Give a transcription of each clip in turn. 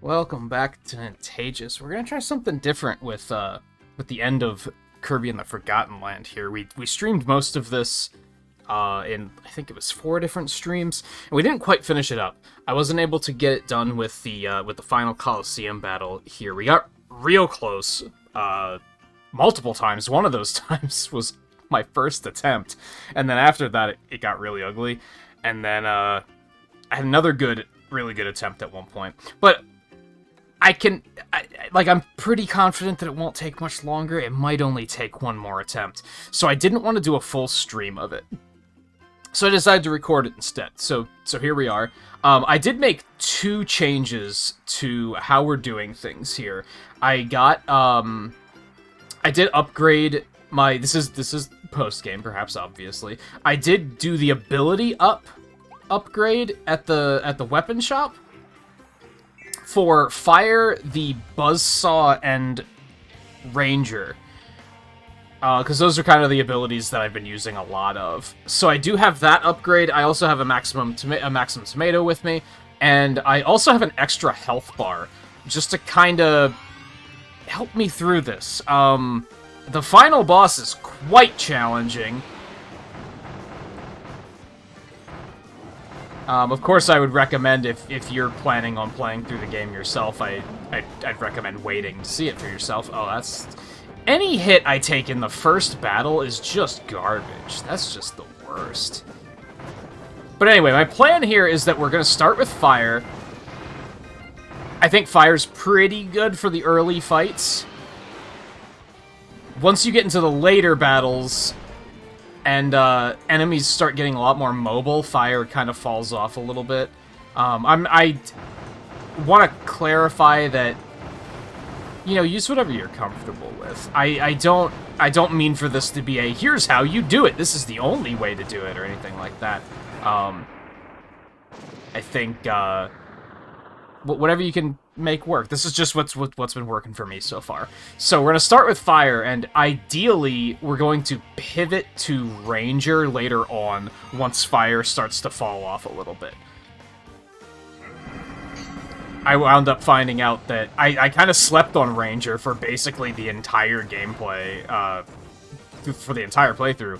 Welcome back to Nintagious. We're gonna try something different with the end of Kirby and the Forgotten Land here. We streamed most of this in I think it was 4 different streams, and we didn't quite finish it up. I wasn't able to get it done with the final Coliseum battle here. We got real close multiple times. One of those times was my first attempt, and then after that it got really ugly. And then I had another really good attempt at one point, but I'm pretty confident that it won't take much longer. It might only take one more attempt. So I didn't want to do a full stream of it. So I decided to record it instead. So here we are. I did make 2 changes to how we're doing things here. I did upgrade my... This is post-game, perhaps, obviously. I did do the ability upgrade at the weapon shop. For Fire, the Buzzsaw, and Ranger. Because those are kind of the abilities that I've been using a lot of. So I do have that upgrade. I also have a maximum tomato with me. And I also have an extra health bar, just to kind of help me through this. The final boss is quite challenging. Of course, I would recommend if you're planning on playing through the game yourself, I'd recommend waiting to see it for yourself. Oh, that's... Any hit I take in the first battle is just garbage. That's just the worst. But anyway, my plan here is that we're going to start with Fire. I think Fire's pretty good for the early fights. Once you get into the later battles... and enemies start getting a lot more mobile, Fire kind of falls off a little bit. I want to clarify that, you know, use whatever you're comfortable with. I don't mean for this to be a, here's how you do it, this is the only way to do it, or anything like that. I think, whatever you can make work. This is just what's been working for me so far. So we're going to start with Fire, and ideally we're going to pivot to Ranger later on once Fire starts to fall off a little bit. I wound up finding out that I kind of slept on Ranger for basically the entire gameplay, for the entire playthrough.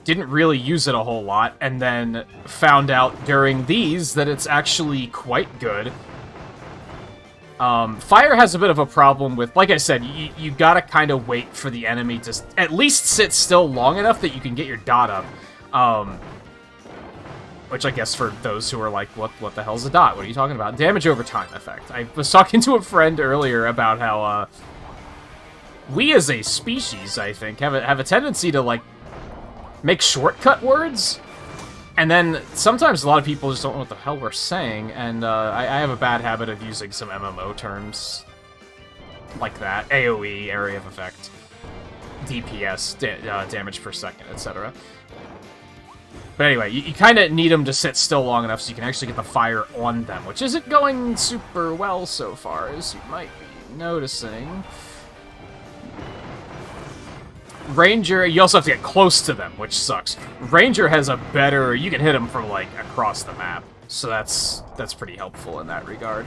Didn't really use it a whole lot, and then found out during these that it's actually quite good. Fire has a bit of a problem with, like I said, you gotta kind of wait for the enemy to at least sit still long enough that you can get your dot up. Which I guess for those who are like, what the hell's a dot? What are you talking about? Damage over time effect. I was talking to a friend earlier about how, we as a species, I think, have a tendency to, like, make shortcut words. And then, sometimes a lot of people just don't know what the hell we're saying, and I have a bad habit of using some MMO terms like that. AoE, area of effect, DPS, damage per second, etc. But anyway, you kind of need them to sit still long enough so you can actually get the fire on them, which isn't going super well so far, as you might be noticing. Ranger, you also have to get close to them, which sucks. Ranger has a better... You can hit them from, like, across the map. So that's pretty helpful in that regard.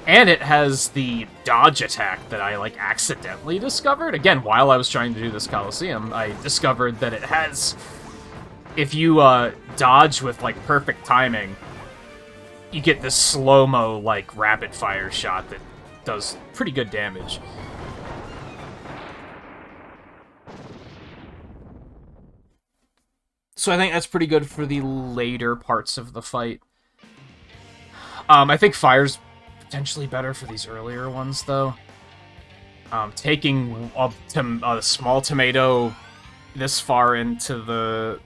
And it has the dodge attack that I, like, accidentally discovered. Again, while I was trying to do this Coliseum, I discovered that it has... If you dodge with, like, perfect timing, you get this slow-mo, like, rapid-fire shot that does pretty good damage. So I think that's pretty good for the later parts of the fight. I think Fire's potentially better for these earlier ones, though. Taking a small tomato this far into the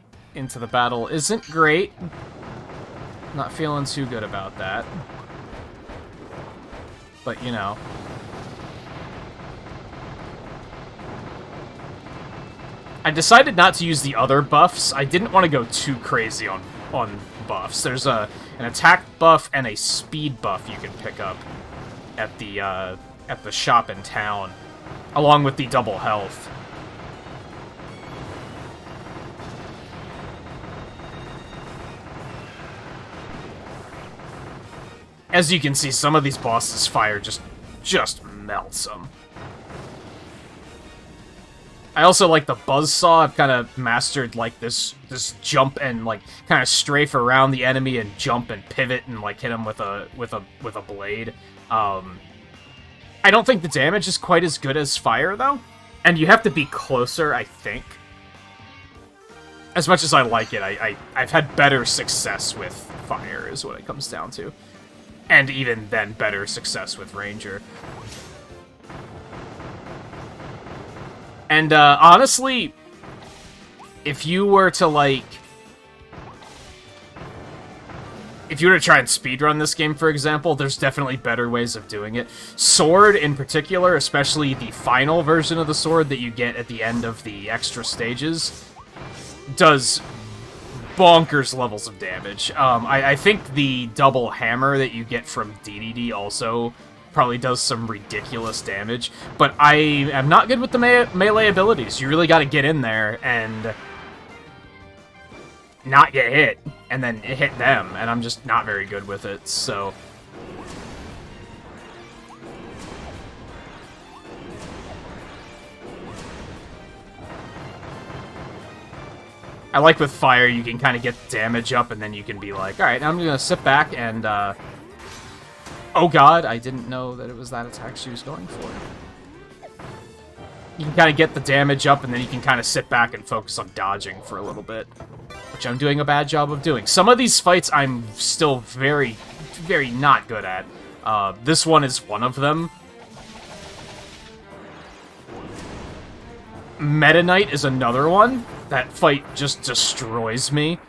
battle isn't great. Not feeling too good about that. But, you know. I decided not to use the other buffs. I didn't want to go too crazy on buffs. There's an attack buff and a speed buff you can pick up at the shop in town, along with the double health. As you can see, some of these bosses' fire just melts them. I also like the buzzsaw. I've kind of mastered like this jump and like kind of strafe around the enemy and jump and pivot and like hit him with a blade. I don't think the damage is quite as good as fire though, and you have to be closer, I think. As much as I like it, I've had better success with fire is what it comes down to, and even then better success with ranger. And, honestly, if you were to, like... If you were to try and speedrun this game, for example, there's definitely better ways of doing it. Sword, in particular, especially the final version of the sword that you get at the end of the extra stages, does bonkers levels of damage. I think the double hammer that you get from DDD also probably does some ridiculous damage, but I am not good with the melee abilities. You really gotta get in there and not get hit, and then hit them, and I'm just not very good with it, so... I like with fire, you can kind of get damage up, and then you can be like, alright, now I'm gonna sit back and, oh god, I didn't know that it was that attack she was going for. You can kind of get the damage up, and then you can kind of sit back and focus on dodging for a little bit. Which I'm doing a bad job of doing. Some of these fights I'm still very, very not good at. This one is one of them. Meta Knight is another one. That fight just destroys me.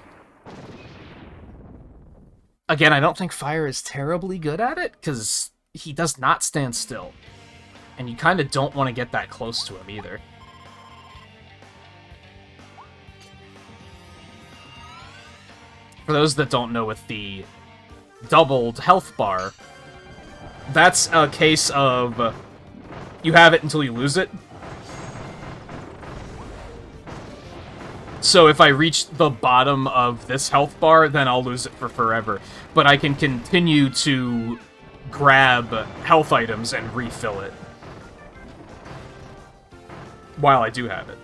Again, I don't think Fire is terribly good at it, because he does not stand still. And you kind of don't want to get that close to him, either. For those that don't know, with the doubled health bar, that's a case of you have it until you lose it. So if I reach the bottom of this health bar, then I'll lose it for forever. But I can continue to grab health items and refill it while I do have it.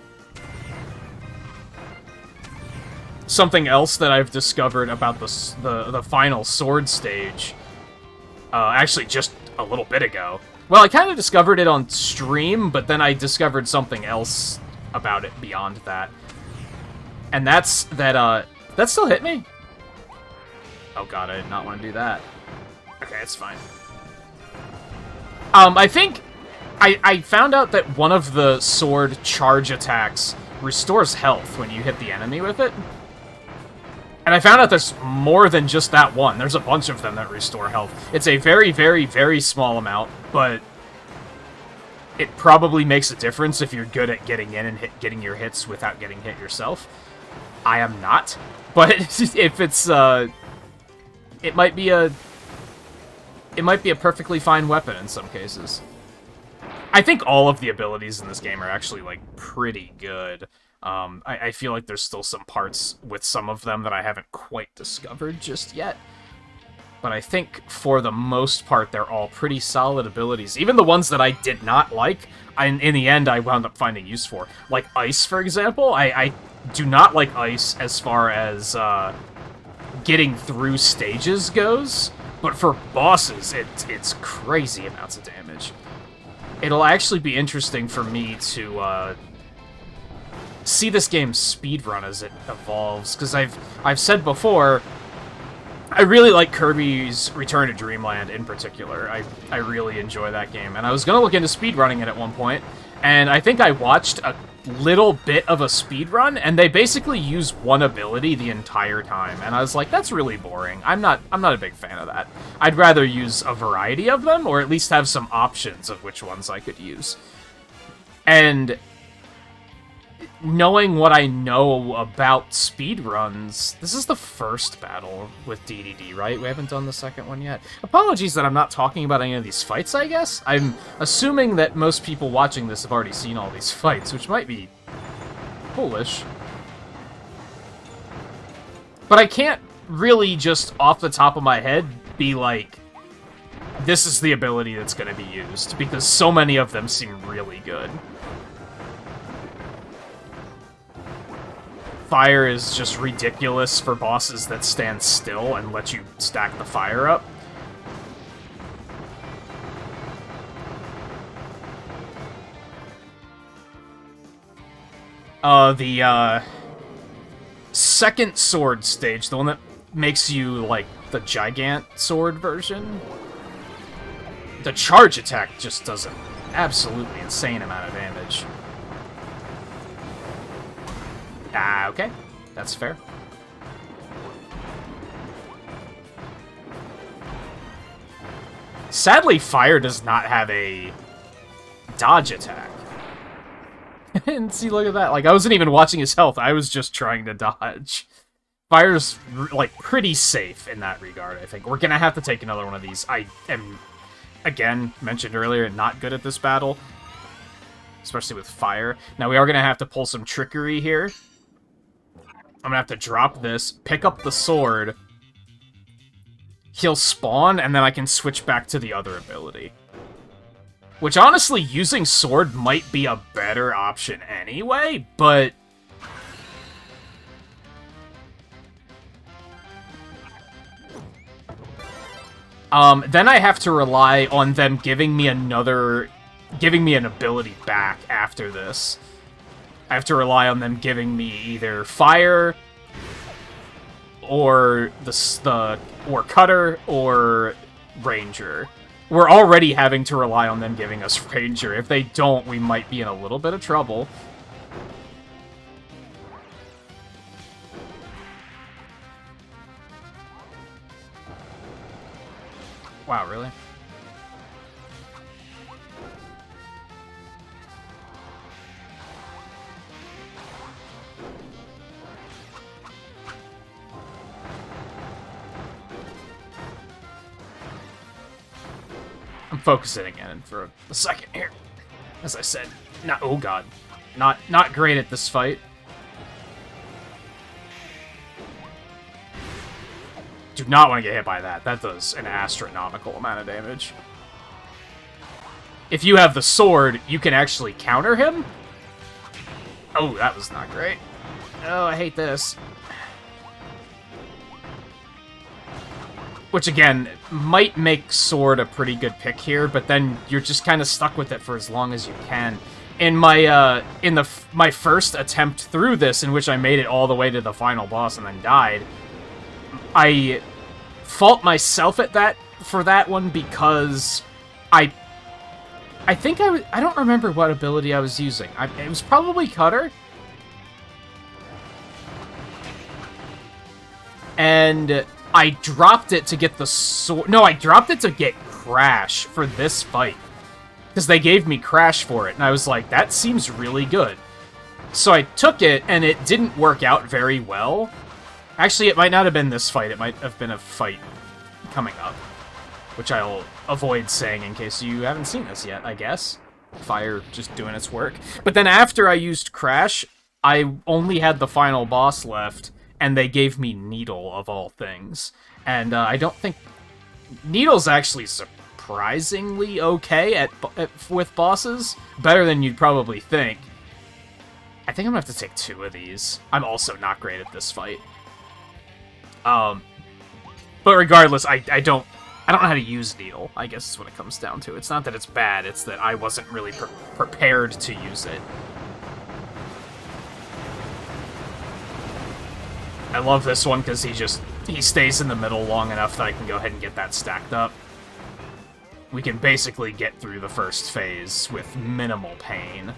Something else that I've discovered about the final sword stage, actually just a little bit ago. Well, I kind of discovered it on stream, but then I discovered something else about it beyond that. And that's that, that still hit me? Oh god, I did not want to do that. Okay, it's fine. I think I found out that one of the sword charge attacks restores health when you hit the enemy with it. And I found out there's more than just that one. There's a bunch of them that restore health. It's a very, very, very small amount, but it probably makes a difference if you're good at getting in and getting your hits without getting hit yourself. I am not, but if it's, it might be a perfectly fine weapon in some cases. I think all of the abilities in this game are actually, like, pretty good. I feel like there's still some parts with some of them that I haven't quite discovered just yet. But I think, for the most part, they're all pretty solid abilities. Even the ones that I did not like, in the end, I wound up finding use for. Like Ice, for example. I do not like Ice as far as getting through stages goes. But for bosses, it's crazy amounts of damage. It'll actually be interesting for me to see this game speedrun as it evolves. Because I've said before, I really like Kirby's Return to Dreamland in particular. I really enjoy that game. And I was going to look into speedrunning it at one point, and I think I watched a little bit of a speedrun, and they basically use one ability the entire time. And I was like, that's really boring. I'm not a big fan of that. I'd rather use a variety of them, or at least have some options of which ones I could use. And knowing what I know about speedruns, this is the first battle with DDD, right? We haven't done the second one yet. Apologies that I'm not talking about any of these fights, I guess. I'm assuming that most people watching this have already seen all these fights, which might be foolish. But I can't really just, off the top of my head, be like, this is the ability that's going to be used, because so many of them seem really good. Fire is just ridiculous for bosses that stand still and let you stack the fire up. The second sword stage, the one that makes you, like, the Gigant sword version, the charge attack just does an absolutely insane amount of damage. Okay. That's fair. Sadly, fire does not have a dodge attack. And see, look at that. Like, I wasn't even watching his health. I was just trying to dodge. Fire's, like, pretty safe in that regard, I think. We're gonna have to take another one of these. I am, again, mentioned earlier, not good at this battle. Especially with fire. Now, we are gonna have to pull some trickery here. I'm gonna have to drop this, pick up the sword. He'll spawn, and then I can switch back to the other ability. Which, honestly, using sword might be a better option anyway, but... then I have to rely on them giving me an ability back after this. I have to rely on them giving me either fire, or or cutter, or ranger. We're already having to rely on them giving us ranger. If they don't, we might be in a little bit of trouble. Wow, really? I'm focusing again for a second here. As I said, oh god, not great at this fight. Do not want to get hit by that. That does an astronomical amount of damage. If you have the sword, you can actually counter him. Oh, that was not great. Oh, I hate this. Which, again, might make sword a pretty good pick here, but then you're just kind of stuck with it for as long as you can. In my, my first attempt through this, in which I made it all the way to the final boss and then died, I fault myself for that one because I think I don't remember what ability I was using. It was probably Cutter. And I dropped it to get the sword. No, I dropped it to get Crash for this fight. Because they gave me Crash for it, and I was like, that seems really good. So I took it, and it didn't work out very well. Actually, it might not have been this fight. It might have been a fight coming up. Which I'll avoid saying in case you haven't seen this yet, I guess. Fire just doing its work. But then after I used Crash, I only had the final boss left, and they gave me Needle, of all things. And I don't think... Needle's actually surprisingly okay with bosses. Better than you'd probably think. I think I'm gonna have to take 2 of these. I'm also not great at this fight. But regardless, I don't know how to use Needle, I guess is what it comes down to. It's not that it's bad, it's that I wasn't really prepared to use it. I love this one because he stays in the middle long enough that I can go ahead and get that stacked up. We can basically get through the first phase with minimal pain.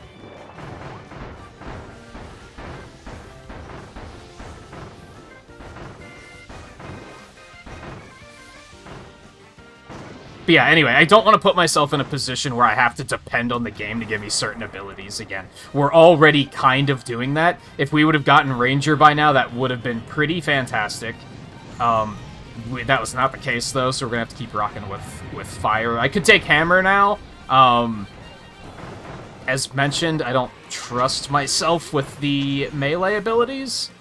But yeah, anyway, I don't want to put myself in a position where I have to depend on the game to give me certain abilities again. We're already kind of doing that. If we would have gotten Ranger by now, that would have been pretty fantastic. That was not the case, though, so we're going to have to keep rocking with Fire. I could take Hammer now. As mentioned, I don't trust myself with the melee abilities.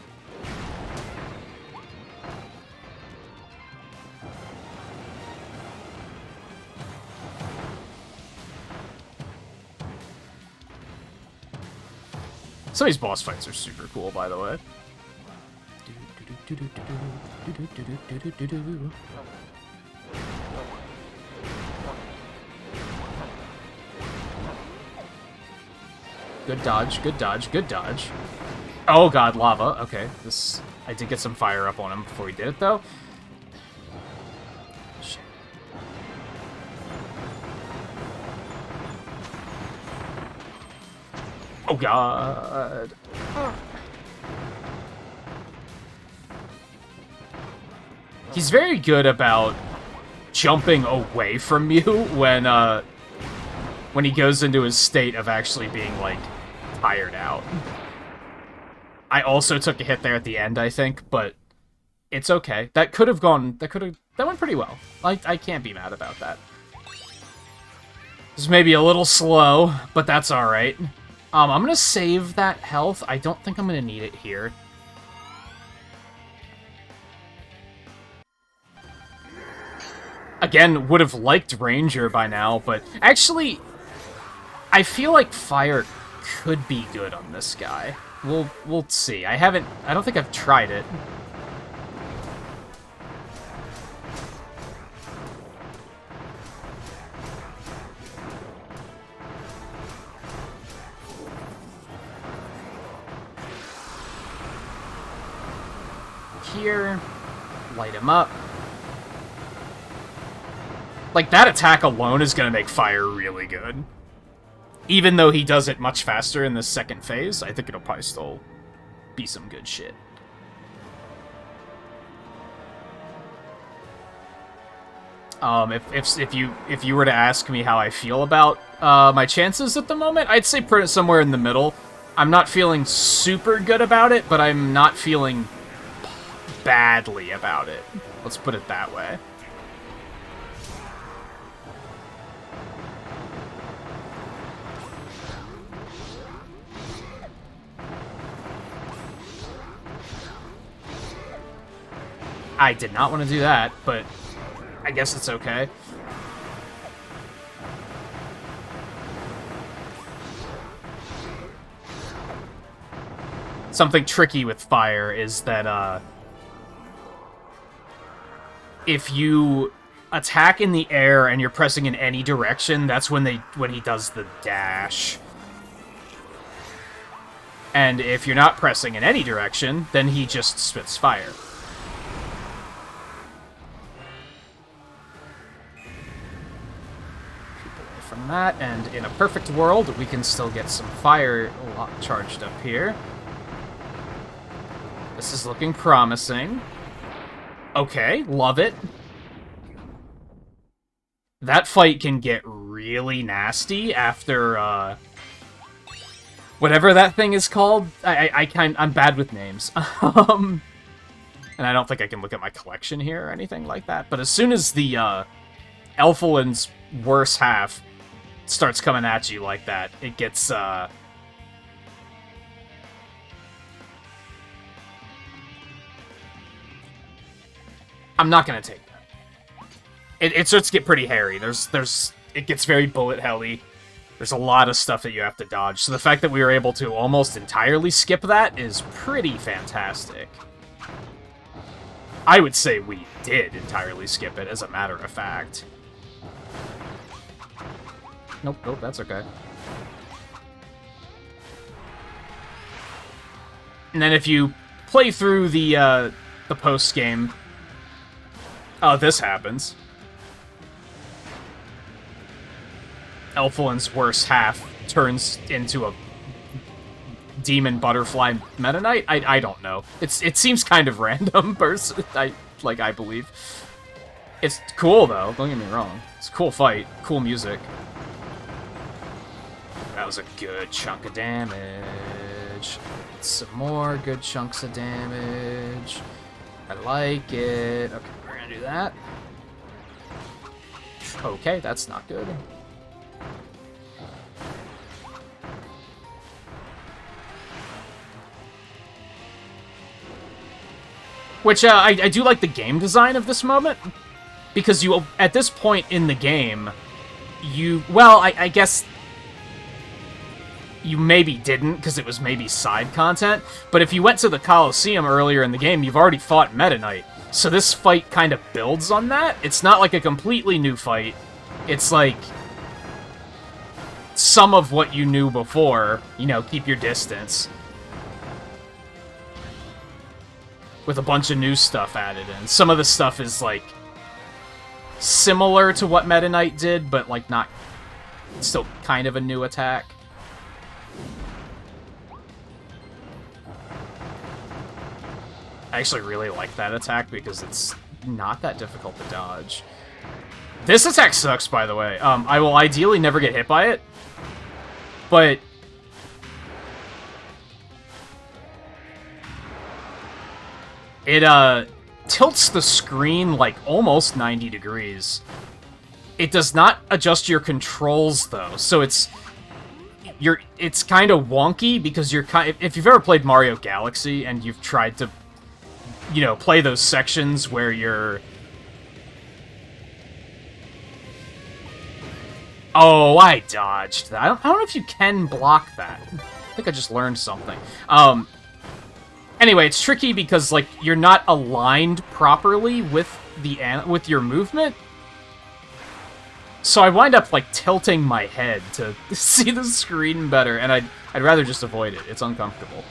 Some of these boss fights are super cool, by the way. Good dodge, good dodge, good dodge. Oh god, lava. Okay, this... I did get some fire up on him before he did it, though. Shit. Oh god. He's very good about jumping away from you when he goes into his state of actually being, like, tired out. I also took a hit there at the end, I think, but it's okay. That went pretty well. I can't be mad about that. This may be a little slow, but that's alright. I'm gonna save that health. I don't think I'm gonna need it here. Again, would have liked Ranger by now, but actually, I feel like Fire could be good on this guy. We'll see. I don't think I've tried it. Here, light him up. Like, that attack alone is gonna make Fire really good. Even though he does it much faster in the second phase, I think it'll probably still be some good shit. If you were to ask me how I feel about my chances at the moment, I'd say put it somewhere in the middle. I'm not feeling super good about it, but I'm not feeling badly about it. Let's put it that way. I did not want to do that, but I guess it's okay. Something tricky with Fire is that, if you attack in the air and you're pressing in any direction, that's when he does the dash. And if you're not pressing in any direction, then he just spits fire. From that, and in a perfect world, we can still get some fire charged up here. This is looking promising. Okay, love it. That fight can get really nasty after, whatever that thing is called. I'm bad with names. And I don't think I can look at my collection here or anything like that. But as soon as the, Elflin's worse half starts coming at you like that, it gets, I'm not gonna take that. It starts to get pretty hairy. It gets very bullet helly. There's a lot of stuff that you have to dodge. So the fact that we were able to almost entirely skip that is pretty fantastic. I would say we did entirely skip it, as a matter of fact. Nope, that's okay. And then if you play through the post-game... Oh, this happens. Elflin's worst half turns into a demon butterfly Meta Knight? I don't know. It seems kind of random, I believe. It's cool, though. Don't get me wrong. It's a cool fight. Cool music. That was a good chunk of damage. Some more good chunks of damage. I like it. Okay, we're gonna do that. Okay, that's not good. Which, I do like the game design of this moment. Because you, at this point in the game, well, I guess... you maybe didn't, because it was maybe side content, but if you went to the Colosseum earlier in the game, you've already fought Meta Knight. So this fight kind of builds on that. It's not like a completely new fight. It's like some of what you knew before, you know, keep your distance. With a bunch of new stuff added in. Some of the stuff is, like, similar to what Meta Knight did, but, like, not... still kind of a new attack. I actually really like that attack because it's not that difficult to dodge. This attack sucks, by the way. I will ideally never get hit by it, but it tilts the screen like almost 90 degrees. It does not adjust your controls though, so it's kind of wonky because if you've ever played Mario Galaxy and you've tried to, you know, play those sections where you're... Oh, I dodged that. I don't know if you can block that. I think I just learned something. Anyway, it's tricky because, like, you're not aligned properly with your movement. So I wind up, like, tilting my head to see the screen better, and I'd rather just avoid it. It's uncomfortable.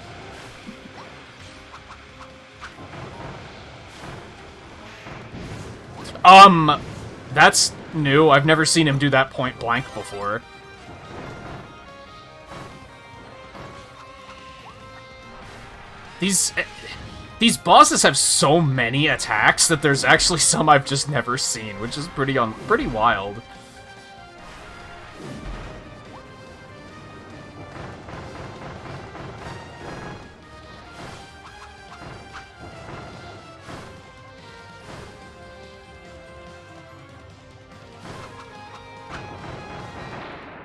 That's new. I've never seen him do that point blank before. These bosses have so many attacks that there's actually some I've just never seen, which is pretty wild.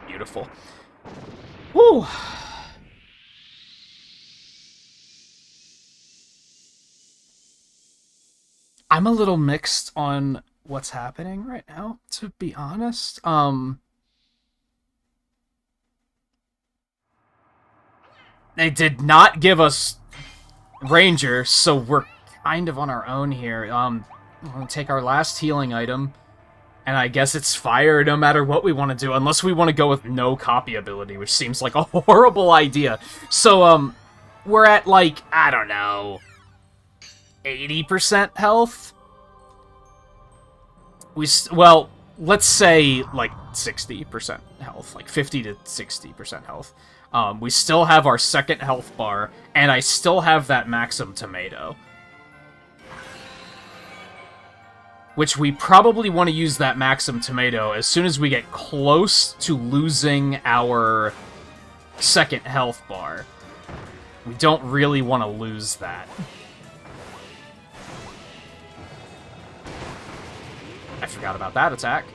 Beautiful. Woo! I'm a little mixed on what's happening right now, to be honest. They did not give us Ranger, so we're kind of on our own here. We're gonna take our last healing item, and I guess it's fire no matter what we want to do, unless we want to go with no copy ability, which seems like a horrible idea. So, we're at, like, I don't know, 80% health? Well, let's say, like, 60% health, like 50 to 60% health. We still have our second health bar, and I still have that Maxim Tomato. Which we probably want to use that Maxim Tomato as soon as we get close to losing our second health bar. We don't really want to lose that. I forgot about that attack.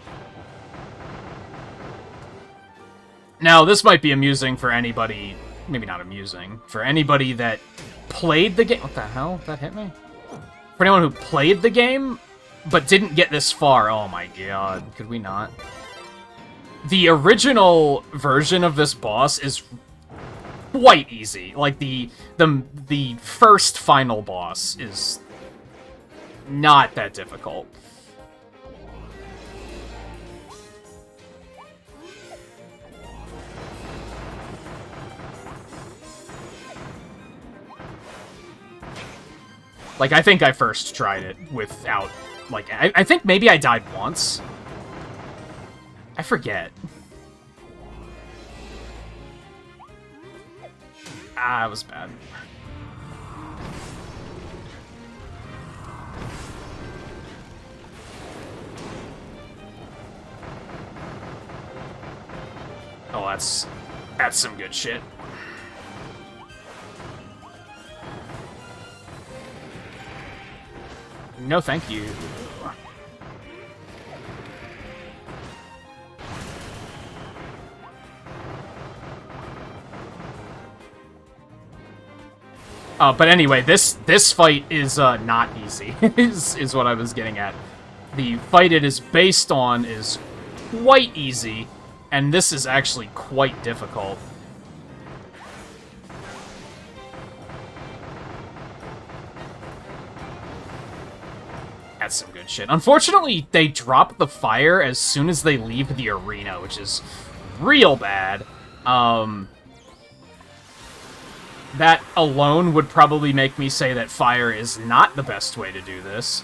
Now, this might be amusing for anybody... Maybe not amusing. For anybody that played the game... What the hell? That hit me? For anyone who played the game, but didn't get this far. Oh my god. Could we not? The original version of this boss is quite easy. Like, the first final boss is not that difficult. Like, I think I first tried it without, like, I think maybe I died once. I forget. Ah, it was bad. Oh, that's some good shit. No, thank you. But anyway, this fight is not easy. is what I was getting at. The fight it is based on is quite easy, and this is actually quite difficult. That's some good shit. Unfortunately, they drop the fire as soon as they leave the arena, which is real bad. That alone would probably make me say that fire is not the best way to do this.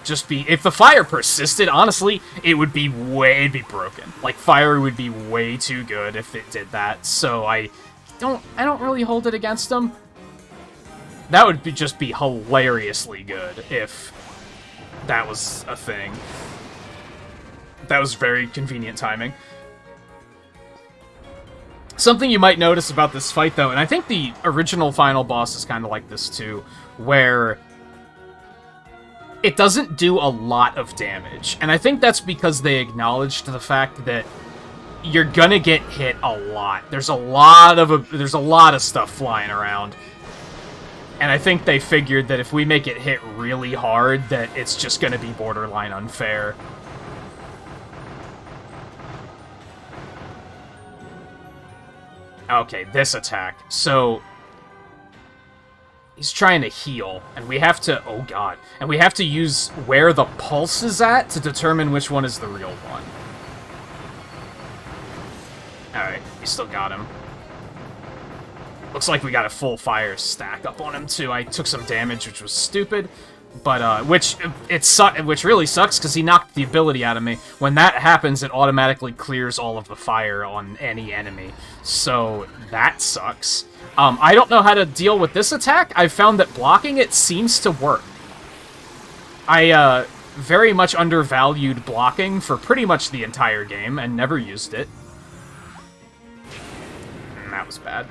If the fire persisted, honestly, it'd be broken. Like, fire would be way too good if it did that, so I don't really hold it against them. That would just be hilariously good if that was a thing. That was very convenient timing. Something you might notice about this fight, though, and I think the original final boss is kind of like this, too, where it doesn't do a lot of damage. And I think that's because they acknowledged the fact that you're gonna get hit a lot. There's a lot of stuff flying around. And I think they figured that if we make it hit really hard, that it's just gonna be borderline unfair. Okay, this attack. So he's trying to heal, and we have to... Oh, God. And we have to use where the pulse is at to determine which one is the real one. Alright, we still got him. Looks like we got a full fire stack up on him, too. I took some damage, which was stupid. But, which really sucks, because he knocked the ability out of me. When that happens, it automatically clears all of the fire on any enemy. So, that sucks. I don't know how to deal with this attack. I've found that blocking it seems to work. I, very much undervalued blocking for pretty much the entire game, and never used it. And that was bad.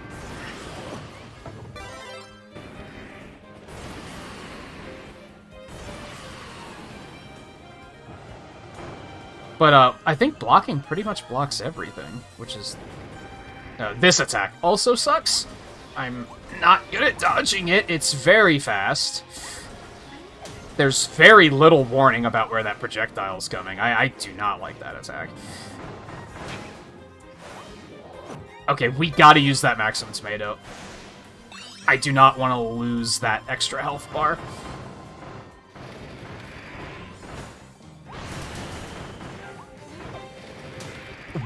But, I think blocking pretty much blocks everything, which is... this attack also sucks. I'm not good at dodging it. It's very fast. There's very little warning about where that projectile's coming. I do not like that attack. Okay, we gotta use that Maximum Tomato. I do not want to lose that extra health bar.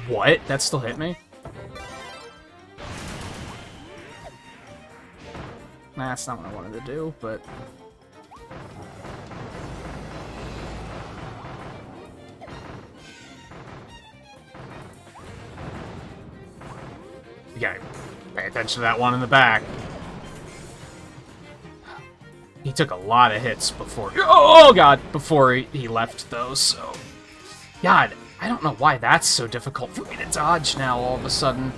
What? That still hit me? Nah, that's not what I wanted to do, but... You gotta pay attention to that one in the back. He took a lot of hits before... Oh, God! Before he left those, so... God, I don't know why that's so difficult for me to dodge now all of a sudden.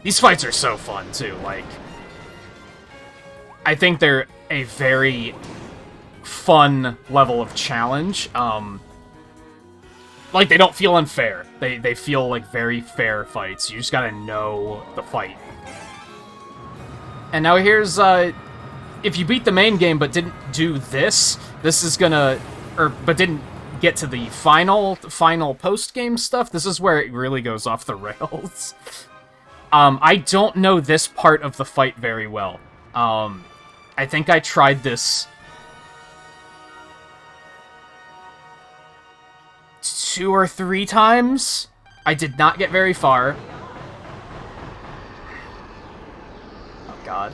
These fights are so fun, too, like... I think they're a very fun level of challenge. Like, they don't feel unfair. They feel like very fair fights. You just gotta know the fight. And now here's, if you beat the main game but didn't do this, this is gonna... but didn't get to the final post-game stuff, this is where it really goes off the rails. I don't know this part of the fight very well. I think I tried this 2 or 3 times. I did not get very far. Oh, God.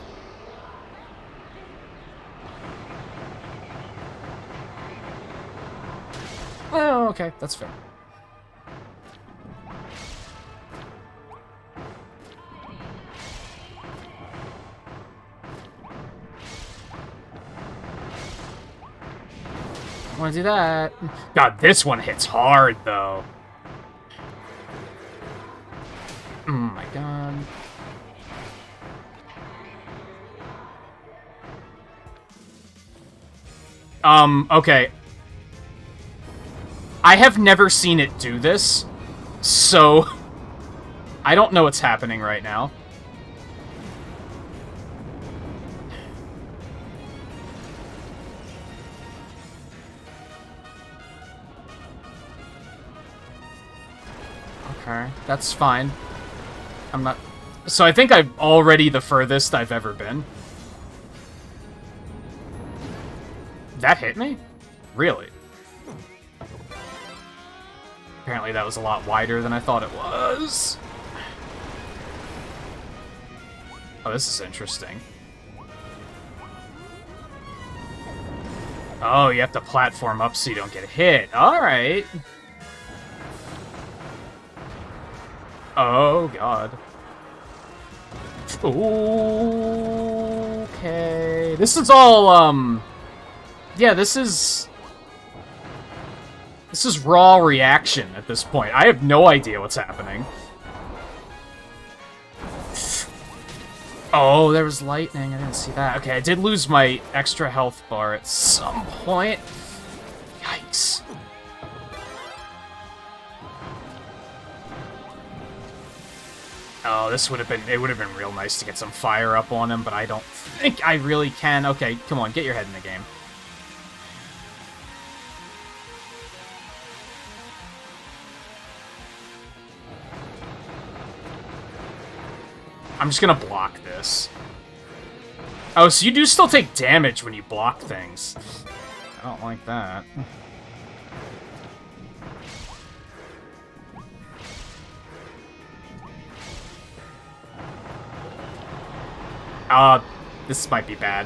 Oh, okay, that's fair. I want to do that. God, this one hits hard, though. Oh my God. Okay. I have never seen it do this, so I don't know what's happening right now. Okay, that's fine. I'm not... So I think I'm already the furthest I've ever been. That hit me? Really? Apparently that was a lot wider than I thought it was. Oh, this is interesting. Oh, you have to platform up so you don't get hit. Alright. Oh, God. Okay. This is all, yeah, this is raw reaction at this point. I have no idea what's happening. Oh, there was lightning. I didn't see that. Okay, I did lose my extra health bar at some point. Yikes. Oh, this would have been... It would have been real nice to get some fire up on him, but I don't think I really can. Okay, come on, get your head in the game. I'm just gonna block this. Oh, so you do still take damage when you block things. I don't like that. This might be bad.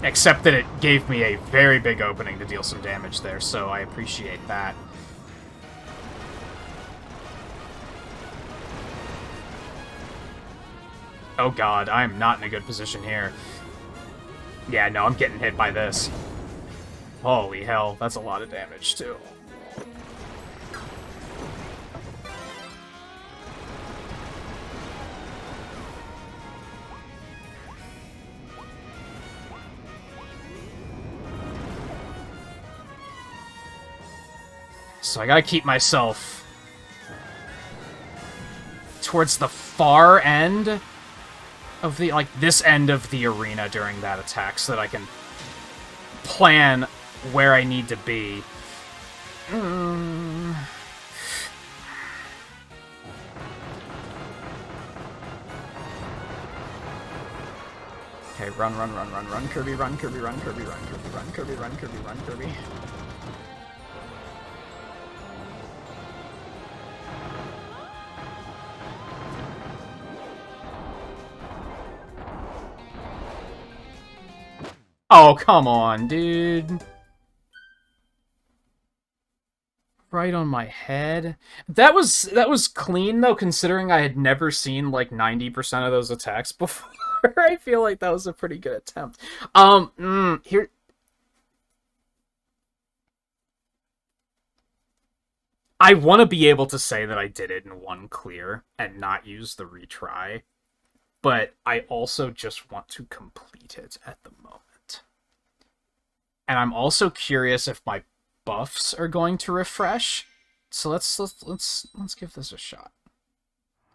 Except that it gave me a very big opening to deal some damage there, so I appreciate that. Oh god, I'm not in a good position here. Yeah, no, I'm getting hit by this. Holy hell, that's a lot of damage, too. So I gotta keep myself towards the far end of the, like, this end of the arena during that attack so that I can plan where I need to be. Okay, run, Kirby, run, Kirby, run, Kirby, run, Kirby, run, Kirby, run, Kirby, run, Kirby. Oh, come on, dude. Right on my head. That was clean, though, considering I had never seen, like, 90% of those attacks before. I feel like that was a pretty good attempt. Here... I want to be able to say that I did it in one clear and not use the retry, but I also just want to complete it at the moment. And I'm also curious if my buffs are going to refresh. So let's give this a shot.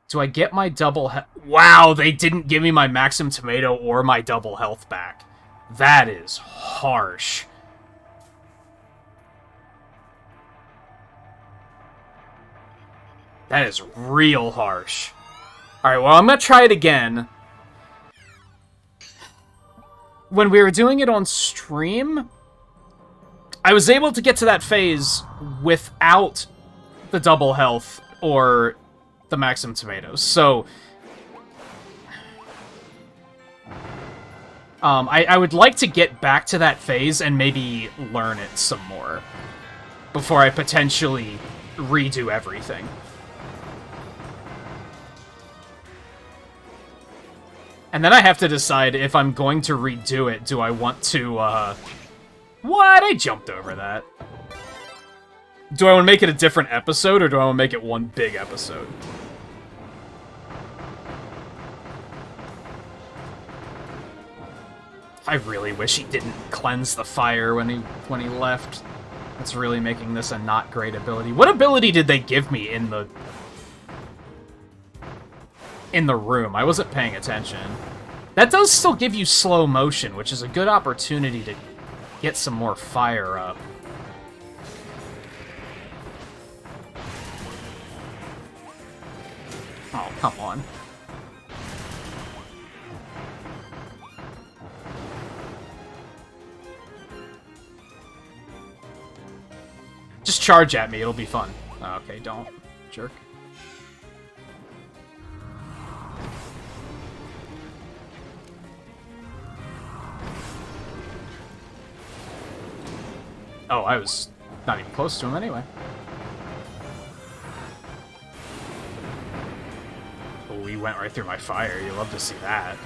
Do I get my double health? Wow, they didn't give me my Maxim Tomato or my double health back. That is harsh. That is real harsh. Alright, well, I'm gonna try it again. When we were doing it on stream, I was able to get to that phase without the double health or the Maxim Tomatoes, so... I would like to get back to that phase and maybe learn it some more before I potentially redo everything. And then I have to decide if I'm going to redo it, do I want to, What? I jumped over that. Do I want to make it a different episode, or do I want to make it one big episode? I really wish he didn't cleanse the fire when he left. That's really making this a not great ability. What ability did they give me in the room? I wasn't paying attention. That does still give you slow motion, which is a good opportunity to get some more fire up. Oh, come on. Just charge at me, it'll be fun. Okay, don't. Jerk. Oh, I was not even close to him anyway. Oh, he went right through my fire. You love to see that.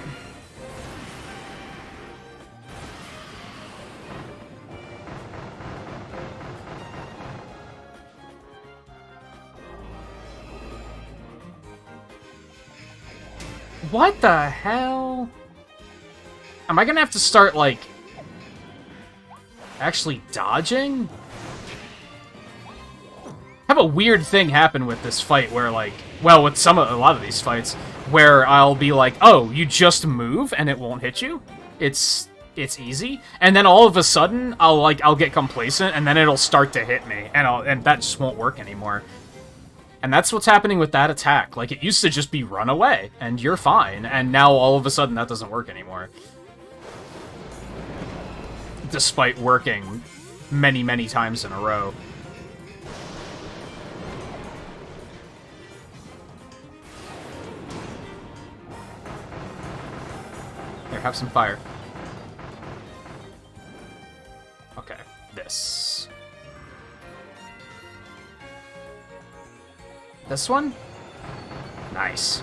What the hell? Am I gonna have to start, like, actually dodging? I have a weird thing happen with this fight where, like, well, with a lot of these fights, where I'll be like, oh, you just move and it won't hit you? It's easy. And then all of a sudden, I'll get complacent and then it'll start to hit me, and that just won't work anymore. And that's what's happening with that attack. Like, it used to just be run away, and you're fine, and now all of a sudden that doesn't work anymore. Despite working many, many times in a row. Here, have some fire. Okay, this. This one? Nice.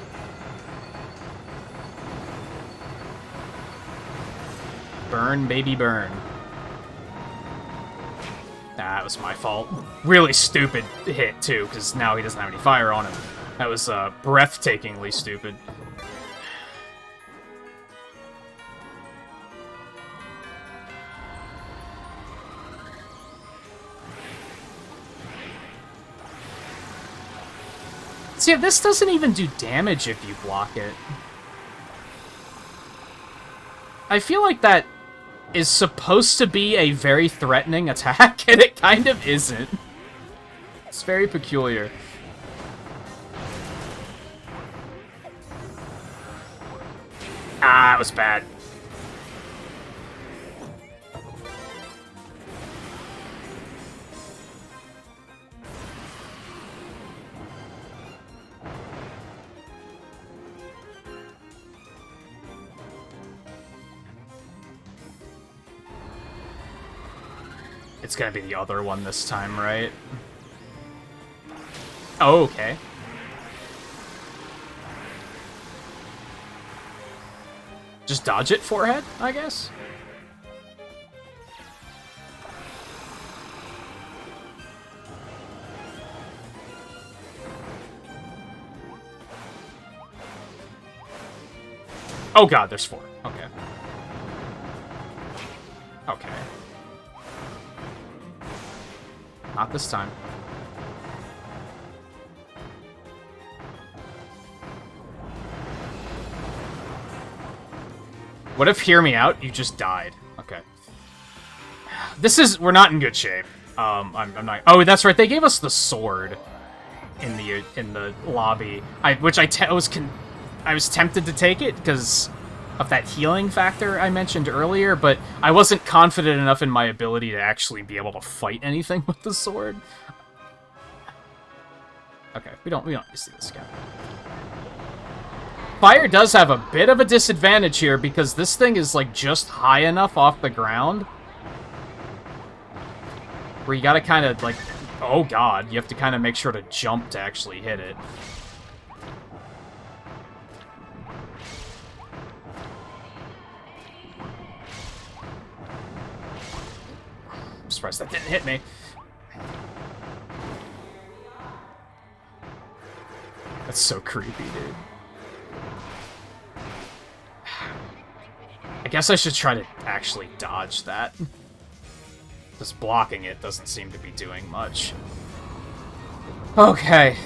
Burn, baby, burn. That was my fault. Really stupid hit, too, because now he doesn't have any fire on him. That was breathtakingly stupid. See, this doesn't even do damage if you block it. I feel like that is supposed to be a very threatening attack, and it kind of isn't. It's very peculiar. Ah, that was bad. It's gonna be the other one this time, right? Oh, okay. Just dodge it, forehead, I guess? Oh god, there's 4. Okay. Okay. Not this time. What if, hear me out, you just died? Okay. We're not in good shape. I'm not. Oh, that's right. They gave us the sword in the lobby. I was tempted to take it because of that healing factor I mentioned earlier, but I wasn't confident enough in my ability to actually be able to fight anything with the sword. Okay, we don't need to see this guy. Fire does have a bit of a disadvantage here because this thing is like just high enough off the ground where you gotta kind of like, oh god, you have to kind of make sure to jump to actually hit it. I'm surprised that didn't hit me. That's so creepy, dude. I guess I should try to actually dodge that. Just blocking it doesn't seem to be doing much. Okay.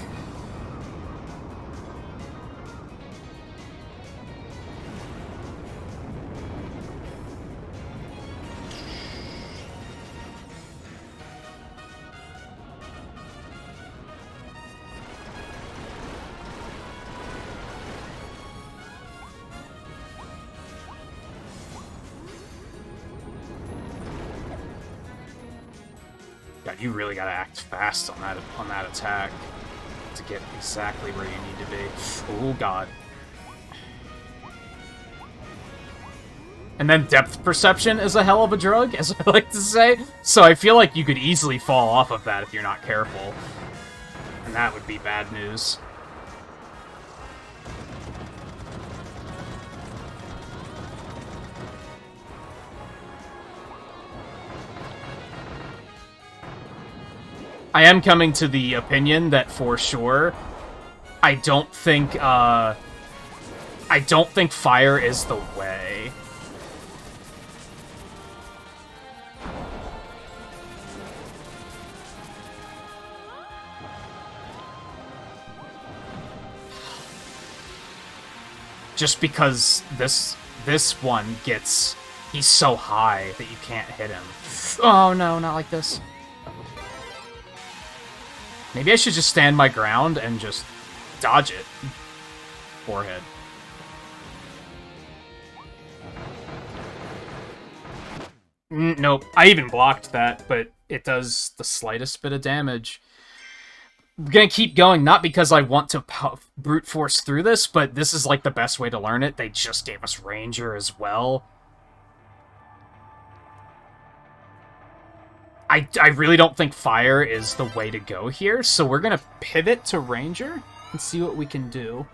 God, you really gotta act fast on that attack to get exactly where you need to be. Oh God. And then depth perception is a hell of a drug, as I like to say. So I feel like you could easily fall off of that if you're not careful. And that would be bad news. I am coming to the opinion that for sure, I don't think fire is the way. Just because this one gets... He's so high that you can't hit him. Oh no, not like this. Maybe I should just stand my ground and just dodge it. Forehead. Nope. I even blocked that, but it does the slightest bit of damage. I'm gonna keep going, not because I want to brute force through this, but this is like the best way to learn it. They just gave us Ranger as well. I really don't think fire is the way to go here, so we're gonna pivot to Ranger and see what we can do.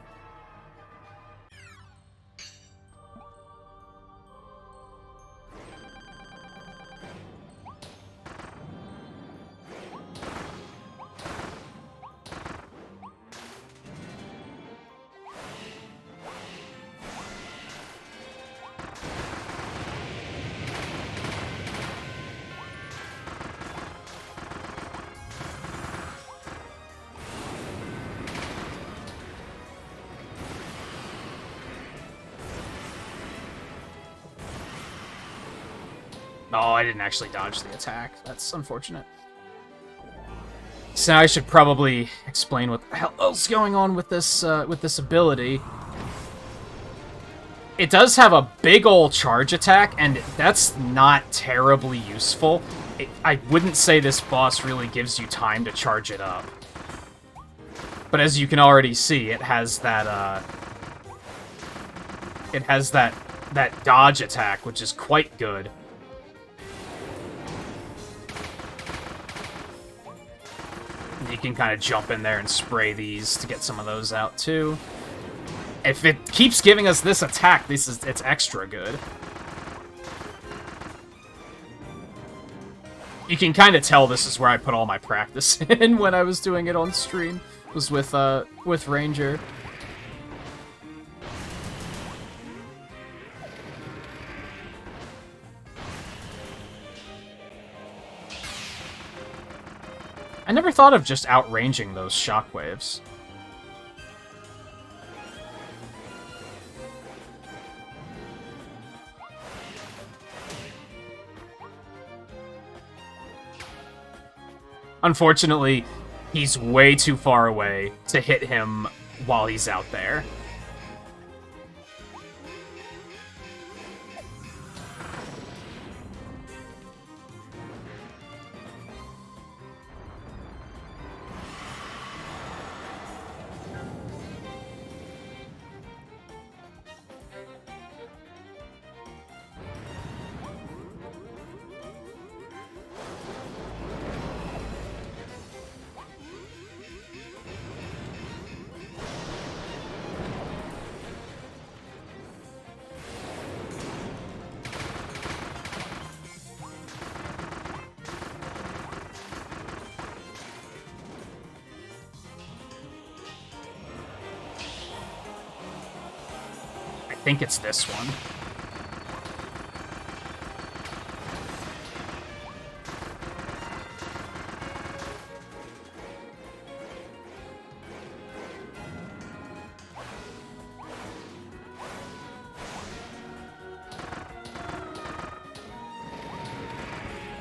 Oh, I didn't actually dodge the attack. That's unfortunate. So now I should probably explain what the hell else is going on with this ability. It does have a big ol' charge attack, and that's not terribly useful. I wouldn't say this boss really gives you time to charge it up. But as you can already see, it has that that dodge attack, which is quite good. You can kind of jump in there and spray these to get some of those out, too. If it keeps giving us this attack, it's extra good. You can kind of tell this is where I put all my practice in when I was doing it on stream. Was with Ranger. I never thought of just outranging those shockwaves. Unfortunately, he's way too far away to hit him while he's out there. I think it's this one.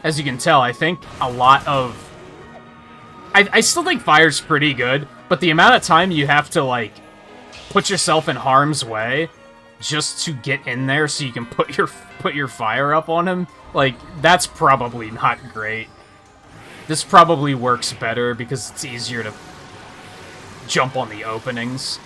As you can tell, I think a lot of... I still think fire's pretty good, but the amount of time you have to, like, put yourself in harm's way just to get in there so you can put your fire up on him, like, that's probably not great. This probably works better because it's easier to jump on the openings.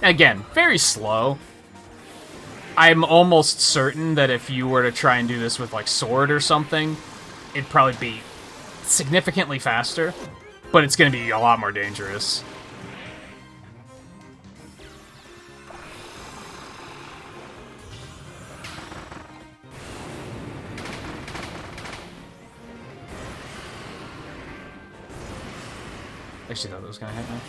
Again, very slow. I'm almost certain that if you were to try and do this with, like, sword or something, it'd probably be significantly faster, but it's going to be a lot more dangerous. Actually, thought that was going to hit me.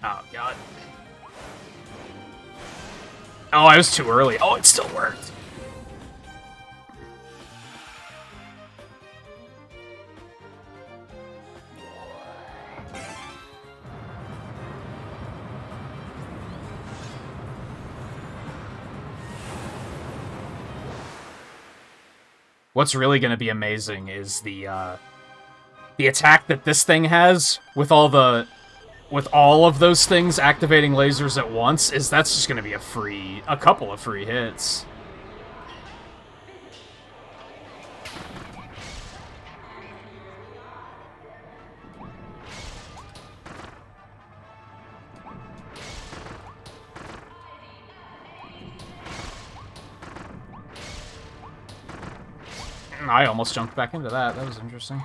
Oh, God. Oh, I was too early. Oh, it still worked. What's really going to be amazing is the attack that this thing has with all of those things activating lasers at once. That's just going to be a couple of free hits. I almost jumped back into that. That was interesting.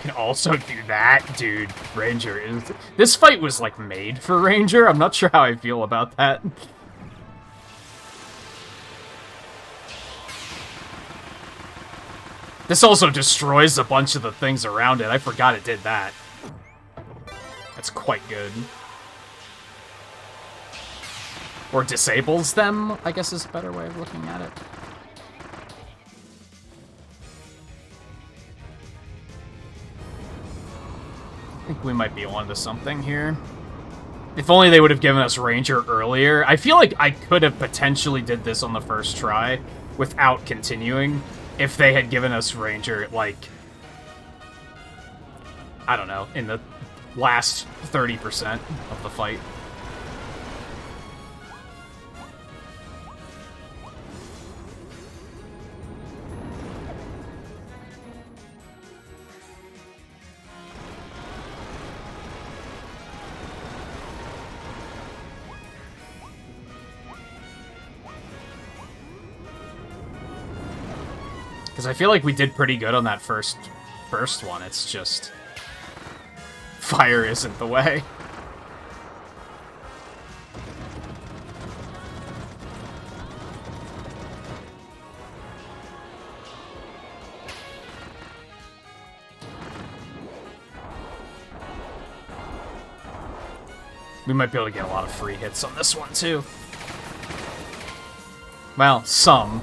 Can also do that? Dude, Ranger is... This fight was, like, made for Ranger. I'm not sure how I feel about that. This also destroys a bunch of the things around it. I forgot it did that. That's quite good. Or disables them, I guess is a better way of looking at it. I think we might be onto something here. If only they would have given us Ranger earlier. I feel like I could have potentially did this on the first try without continuing if they had given us Ranger, like, I don't know, in the last 30% of the fight. Because I feel like we did pretty good on that first one. It's just... fire isn't the way. We might be able to get a lot of free hits on this one, too. Well, some.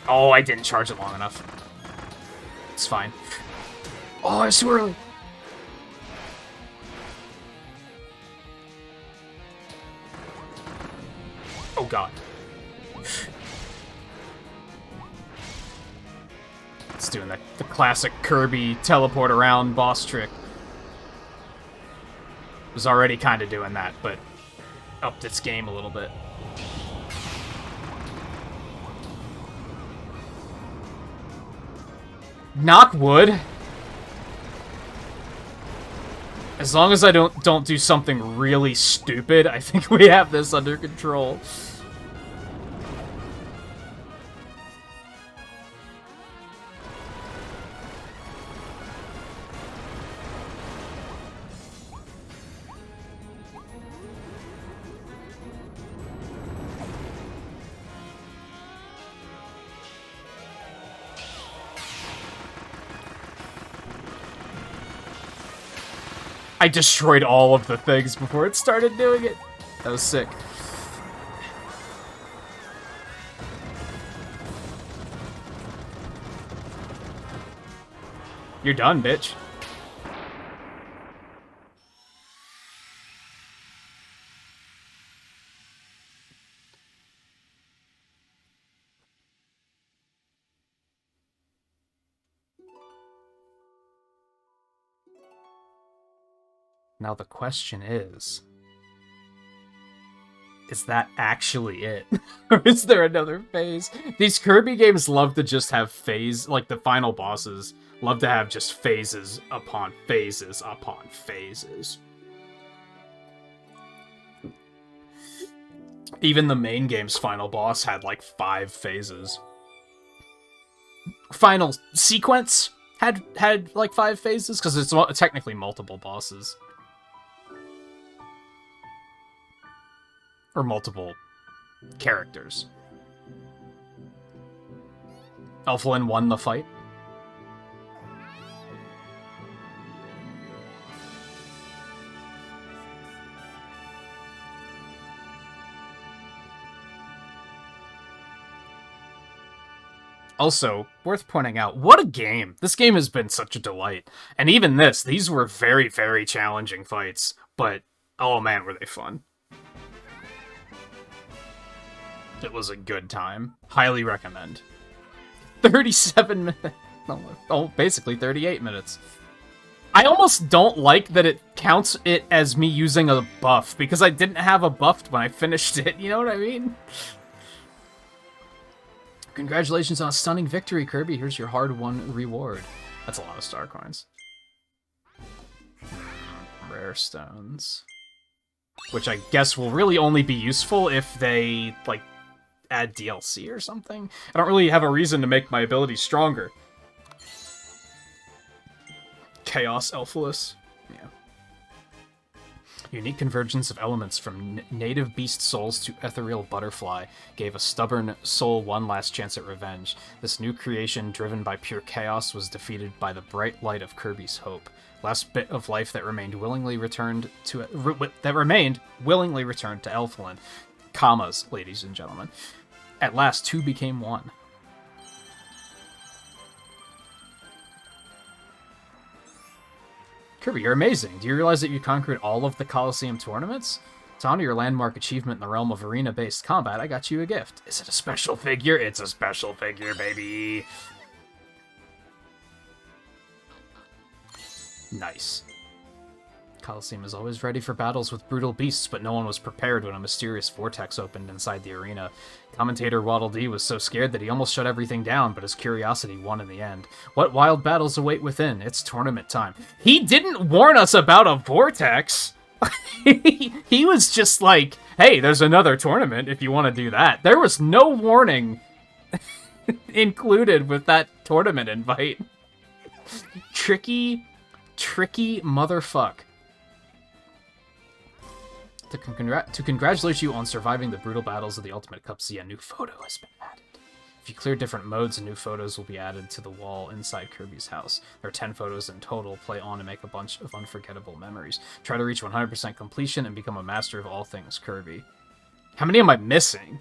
Oh, I didn't charge it long enough. It's fine. Oh, it's too early. Oh, God. It's doing the classic Kirby teleport around boss trick. It was already kind of doing that, but upped its game a little bit. Knock wood. As long as I don't do something really stupid, I think we have this under control. I destroyed all of the things before it started doing it. That was sick. You're done, bitch. Now the question is that actually it? Or is there another phase? These Kirby games love to just have phase, like the final bosses, love to have just phases upon phases upon phases. Even the main game's final boss had like 5 phases. Final sequence had like 5 phases, because it's technically multiple bosses. Or multiple characters. Elflin won the fight. Also, worth pointing out, what a game! This game has been such a delight. And even these were very, very challenging fights, but oh man, were they fun. It was a good time. Highly recommend. 37 minutes. Oh, basically 38 minutes. I almost don't like that it counts it as me using a buff, because I didn't have a buff when I finished it, you know what I mean? Congratulations on a stunning victory, Kirby. Here's your hard-won reward. That's a lot of star coins. Rare stones. Which I guess will really only be useful if they, like, add DLC or something. I don't really have a reason to make my abilities stronger. Chaos Elfilus. Yeah. Unique convergence of elements from native beast souls to ethereal butterfly gave a stubborn soul one last chance at revenge. This new creation, driven by pure chaos, was defeated by the bright light of Kirby's hope. Last bit of life that remained willingly returned to Elflin. Commas, ladies and gentlemen. At last, 2 became 1. Kirby, you're amazing. Do you realize that you conquered all of the Coliseum tournaments? To honor your landmark achievement in the realm of arena-based combat, I got you a gift. Is it a special figure? It's a special figure, baby! Nice. Coliseum is always ready for battles with brutal beasts, but no one was prepared when a mysterious vortex opened inside the arena. Commentator Waddle Dee was so scared that he almost shut everything down, but his curiosity won in the end. What wild battles await within? It's tournament time. He didn't warn us about a vortex! He was just like, hey, there's another tournament if you want to do that. There was no warning included with that tournament invite. Tricky motherfuck. To congratulate you on surviving the brutal battles of the Ultimate Cup, see, a new photo has been added. If you clear different modes, new photos will be added to the wall inside Kirby's house. There are 10 photos in total. Play on and make a bunch of unforgettable memories. Try to reach 100% completion and become a master of all things Kirby. How many am I missing?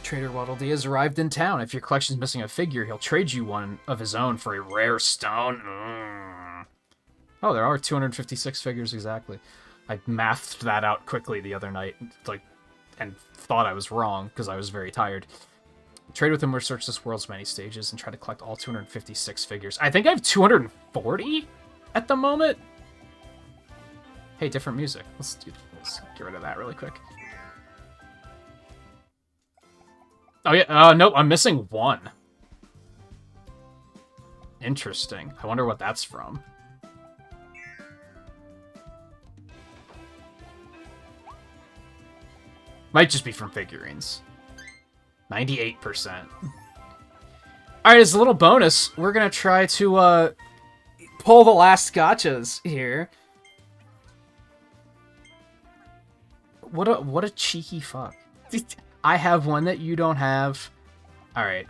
Trader Waddle Dee has arrived in town. If your collection's missing a figure, he'll trade you one of his own for a rare stone. Oh, there are 256 figures exactly. I mathed that out quickly the other night, and thought I was wrong because I was very tired. Trade with him or search this world's many stages and try to collect all 256 figures. I think I have 240 at the moment. Hey, different music. Let's get rid of that really quick. Oh yeah, nope, I'm missing 1. Interesting. I wonder what that's from. Might just be from figurines. 98%. Alright, as a little bonus, we're gonna try to, pull the last gotchas here. What a cheeky fuck. I have one that you don't have. Alright,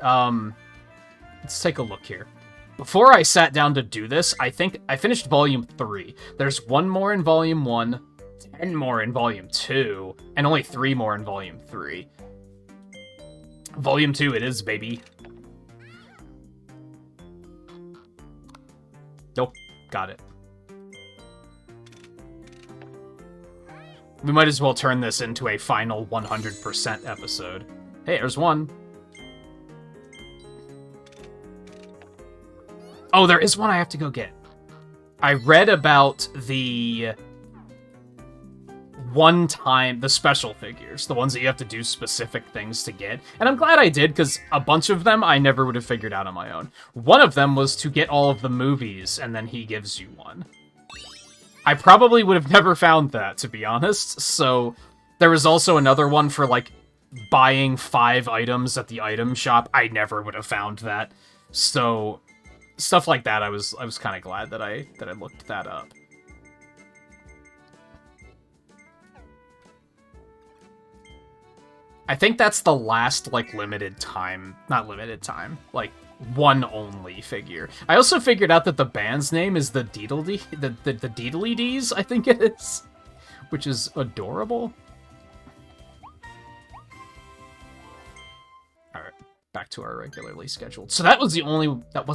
let's take a look here. before I sat down to do this, I think I finished Volume 3. There's 1 more in Volume 1, 10 more in Volume 2, and only 3 more in Volume 3. Volume 2 it is, baby. Nope, got it. We might as well turn this into a final 100% episode. Hey, there's one. Oh, there is one I have to go get. I read about the the special figures, the ones that you have to do specific things to get. And I'm glad I did, because a bunch of them I never would have figured out on my own. One of them was to get all of the movies, and then he gives you one. I probably would have never found that, to be honest. So there was also another one for, like, buying 5 items at the item shop. I never would have found that. So stuff like that, I was kind of glad that I looked that up. I think that's the last, like, not limited time, like, one only figure. I also figured out that the band's name is the Deedly Dees, I think it is, which is adorable. Alright, back to our regularly scheduled. So that was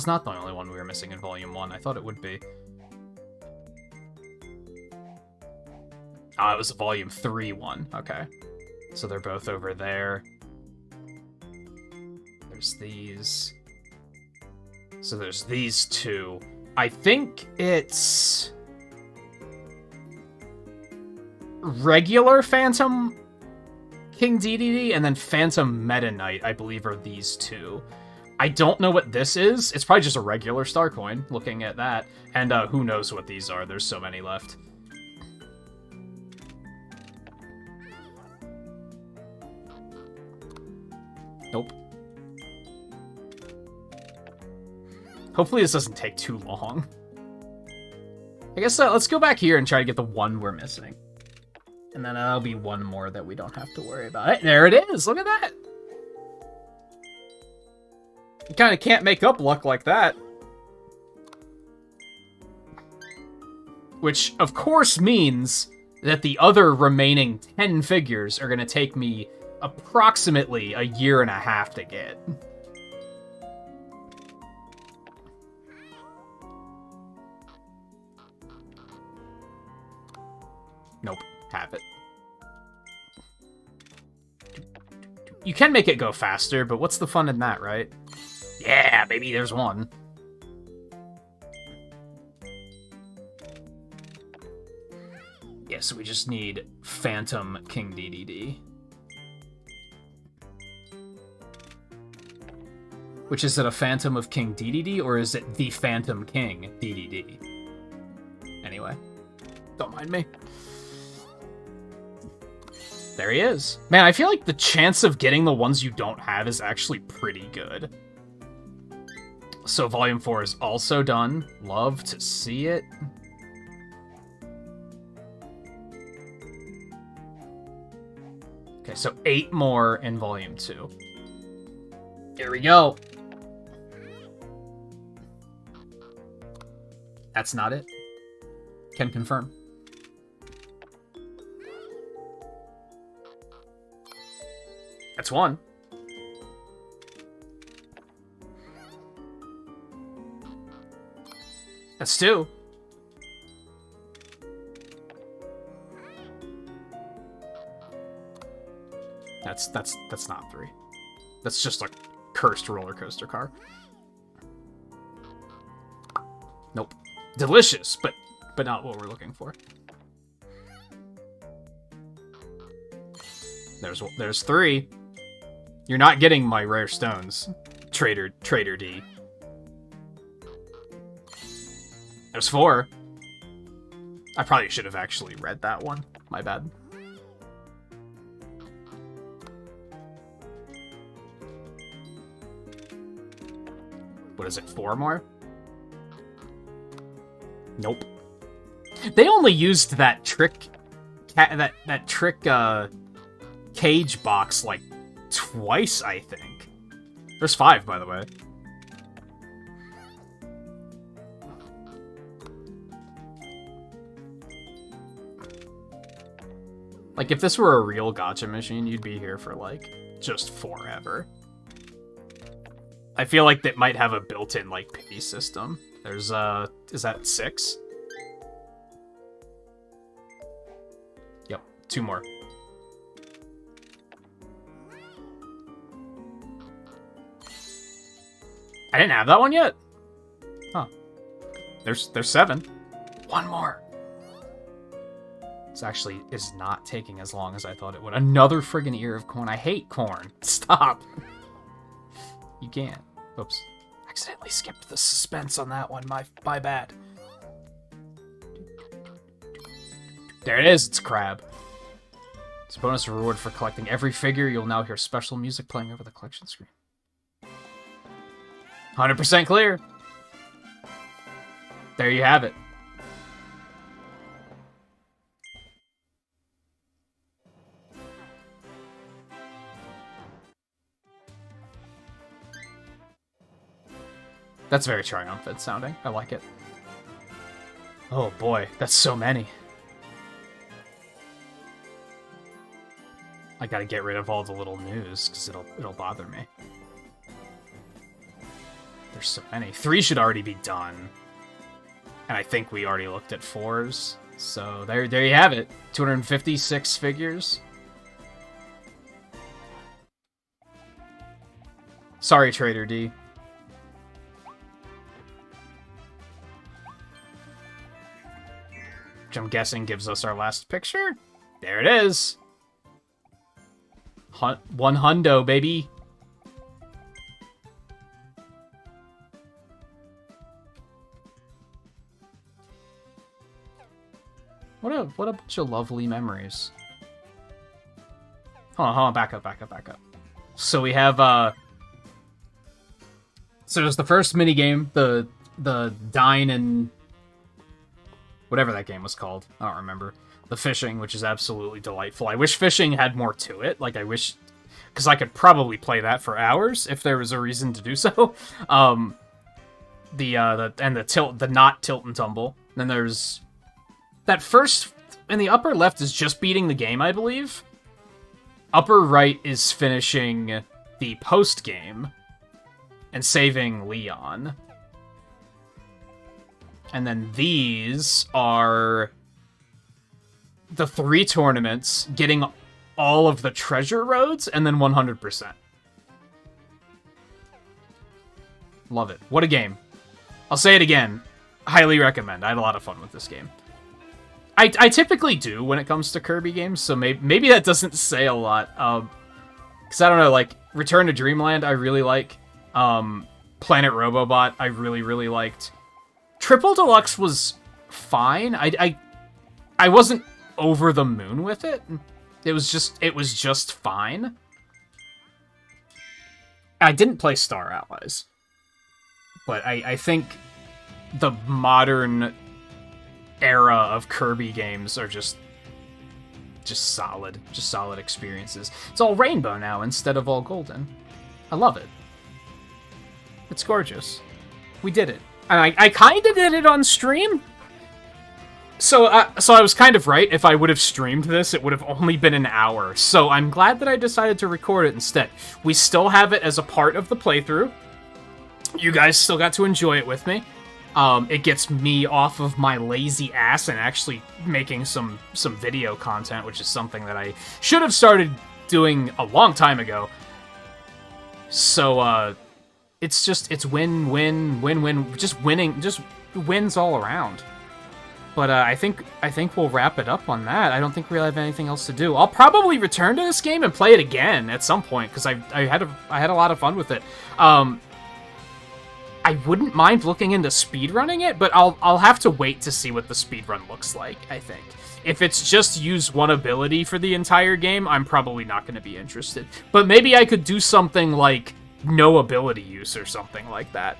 not the only one we were missing in Volume 1. I thought it would be. Ah, it was a Volume 3 one. Okay. So they're both over there. There's these. So there's these 2. I think it's regular Phantom King Dedede and then Phantom Meta Knight, I believe, are these 2. I don't know what this is. It's probably just a regular star coin, looking at that. And who knows what these are. There's so many left. Nope. Hopefully this doesn't take too long. I guess let's go back here and try to get the one we're missing. And then that'll be one more that we don't have to worry about. Hey, there it is! Look at that! You kind of can't make up luck like that. Which, of course, means that the other remaining 10 figures are going to take me approximately a year and a half to get. Nope, have it. You can make it go faster, but what's the fun in that, right? Yeah, baby, there's one. Yeah, so we just need Phantom King Dedede. Which, is it a Phantom of King Dedede, or is it the Phantom King Dedede? Anyway, don't mind me. There he is. Man, I feel like the chance of getting the ones you don't have is actually pretty good. So Volume 4 is also done. Love to see it. Okay, so 8 more in Volume 2. Here we go. That's not it. Can confirm. That's 1. That's 2. That's not 3. That's just a cursed roller coaster car. Nope. Delicious, but not what we're looking for. There's 3. You're not getting my rare stones, Trader D. There's 4. I probably should have actually read that one. My bad. What is it, 4 more? Nope. They only used that trick, cage box like twice, I think. There's 5, by the way. Like, if this were a real gacha machine, you'd be here for, like, just forever. I feel like that might have a built-in, like, pity system. There's, is that 6? Yep, 2 more. I didn't have that one yet? Huh. There's 7. 1 more. This actually is not taking as long as I thought it would. Another friggin' ear of corn. I hate corn. Stop. You can't. Oops. Accidentally skipped the suspense on that one. My bad. There it is. It's Crab. It's a bonus reward for collecting every figure. You'll now hear special music playing over the collection screen. 100% clear. There you have it. That's very triumphant sounding. I like it. Oh boy, that's so many. I gotta get rid of all the little news, because it'll bother me. There's so many. 3 should already be done. And I think we already looked at 4s. So there you have it. 256 figures. Sorry, Trader D. Which I'm guessing gives us our last picture. There it is. 1 hundo, baby. What a bunch of lovely memories. Hold on, back up. So we have, so there's the first minigame, the Dine and whatever that game was called. I don't remember. The fishing, which is absolutely delightful. I wish fishing had more to it. Like, I wish, because I could probably play that for hours if there was a reason to do so. The not tilt and tumble. Then there's that first, in the upper left is just beating the game, I believe. Upper right is finishing the post game and saving Leon. And then these are the 3 tournaments, getting all of the treasure roads, and then 100%. Love it. What a game. I'll say it again. Highly recommend. I had a lot of fun with this game. I typically do when it comes to Kirby games, so maybe that doesn't say a lot. Because I don't know, like, Return to Dreamland I really like. Planet Robobot I really liked. Triple Deluxe was fine. I wasn't over the moon with it. It was just fine. I didn't play Star Allies. But I think the modern era of Kirby games are just solid. Just solid experiences. It's all rainbow now instead of all golden. I love it. It's gorgeous. We did it. And I kind of did it on stream. So I was kind of right. If I would have streamed this, it would have only been an hour. So I'm glad that I decided to record it instead. We still have it as a part of the playthrough. You guys still got to enjoy it with me. It gets me off of my lazy ass and actually making some video content, which is something that I should have started doing a long time ago. So, it's win, just winning, just wins all around. But I think we'll wrap it up on that. I don't think we really have anything else to do. I'll probably return to this game and play it again at some point because I had a lot of fun with it. I wouldn't mind looking into speedrunning it, but I'll have to wait to see what the speedrun looks like, I think. If it's just use one ability for the entire game, I'm probably not going to be interested. But maybe I could do something like no ability use or something like that.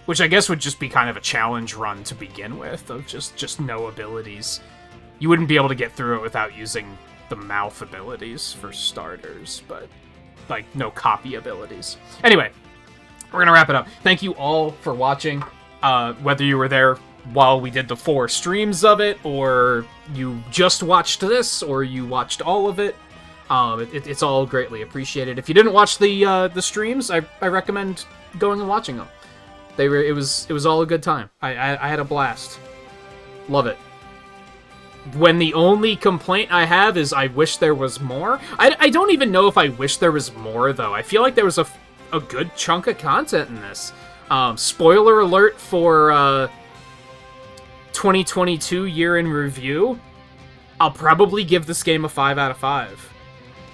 Which I guess would just be kind of a challenge run to begin with, of just no abilities. You wouldn't be able to get through it without using the mouth abilities for starters, but like no copy abilities. Anyway, we're gonna wrap it up. Thank you all for watching. Whether you were there while we did the 4 streams of it, or you just watched this, or you watched all of it. It's all greatly appreciated. If you didn't watch the streams, I recommend going and watching them. It was all a good time. I had a blast. Love it. When the only complaint I have is I wish there was more. I don't even know if I wish there was more, though. I feel like there was a good chunk of content in this. Spoiler alert for 2022 year in review. I'll probably give this game a 5 out of 5.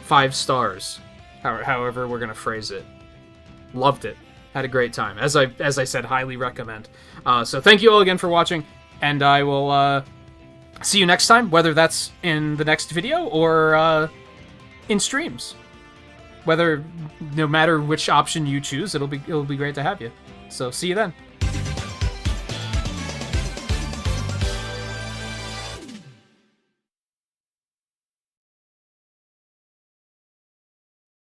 5 stars. However we're gonna phrase it. Loved it. Had a great time. As I said, highly recommend. So thank you all again for watching, and I will see you next time, whether that's in the next video or in streams. No matter which option you choose, it'll be great to have you. So see you then.